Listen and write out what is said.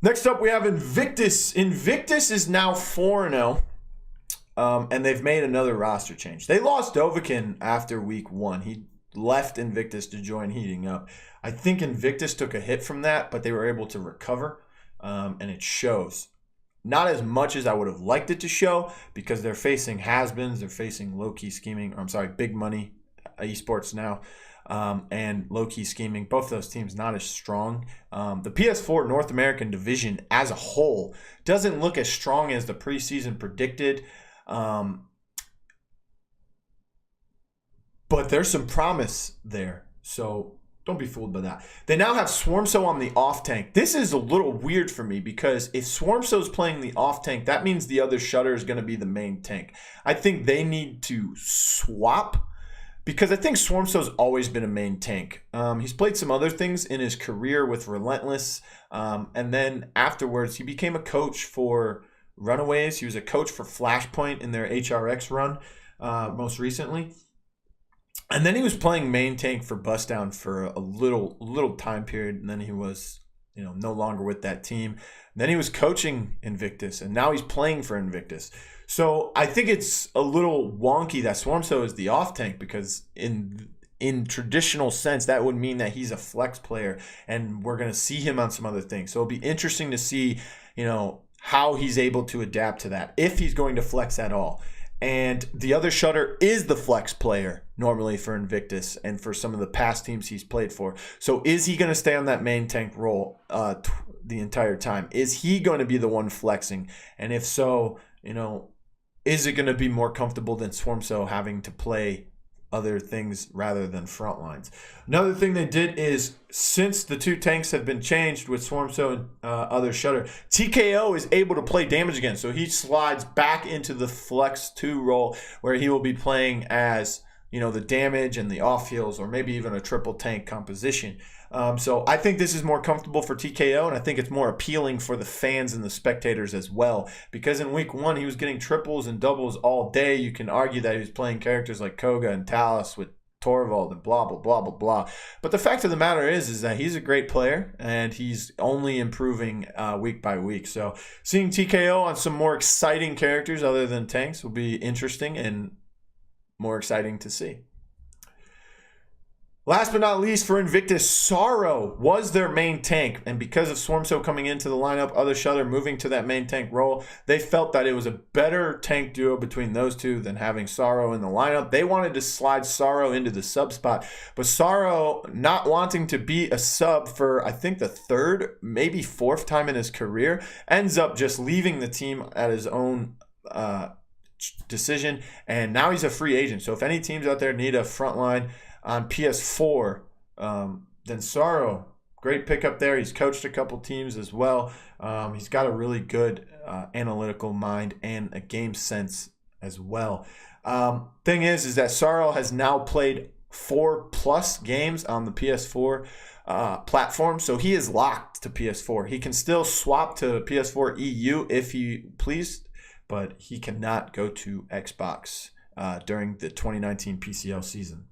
Next up, we have Invictus. Invictus is now 4-0, and they've made another roster change. They lost Dovahkiin after week 1. He left Invictus to join Heating Up. I think Invictus took a hit from that, but they were able to recover, and it shows. Not as much as I would have liked it to show, because they're facing has-beens, they're facing low-key scheming, big money esports now, and low-key scheming. Both those teams not as strong. The PS4 North American division as a whole doesn't look as strong as the preseason predicted, but there's some promise there, so don't be fooled by that. They now have Swarmso on the off tank. This is a little weird for me, because if Swarmso's playing the off tank, that means the other shutter is going to be the main tank. I think they need to swap, because I think Swarmso's always been a main tank. He's played some other things in his career with Relentless, and then afterwards he became a coach for Runaways. He was a coach for Flashpoint in their HRX run most recently. And then he was playing main tank for Bust Down for a little time period, and then he was, no longer with that team. And then he was coaching Invictus, and now he's playing for Invictus. So I think it's a little wonky that Swarmso is the off tank, because in traditional sense that would mean that he's a flex player, and we're going to see him on some other things. So it'll be interesting to see, how he's able to adapt to that, if he's going to flex at all. And the other shutter is the flex player normally for Invictus and for some of the past teams he's played for. So is he going to stay on that main tank role the entire time? Is he going to be the one flexing? And if so, is it going to be more comfortable than Swarmso having to play other things rather than front lines? Another thing they did is, since the two tanks have been changed with Swarmso and other shutter, TKO is able to play damage again. So he slides back into the flex 2 role, where he will be playing as, the damage and the off heals, or maybe even a triple tank composition. So I think this is more comfortable for TKO, and I think it's more appealing for the fans and the spectators as well, because in week 1 he was getting triples and doubles all day. You can argue that he was playing characters like Koga and Talus with Torvald and blah, blah, blah, blah, blah. But the fact of the matter is that he's a great player, and he's only improving week by week. So seeing TKO on some more exciting characters other than tanks will be interesting and more exciting to see. Last but not least, for Invictus, Sorrow was their main tank, and because of Swarmso coming into the lineup, other shutter moving to that main tank role, they felt that it was a better tank duo between those two than having Sorrow in the lineup. They wanted to slide Sorrow into the sub spot, but Sorrow, not wanting to be a sub for, I think, the 3rd, maybe 4th time in his career, ends up just leaving the team at his own decision, and now he's a free agent. So if any teams out there need a front line on PS4, then Sorrow, great pickup there. He's coached a couple teams as well. He's got a really good analytical mind and a game sense as well. Thing is that Sorrow has now played 4+ games on the PS4 platform, so he is locked to PS4. He can still swap to PS4 EU if he pleased, but he cannot go to Xbox during the 2019 PCL season.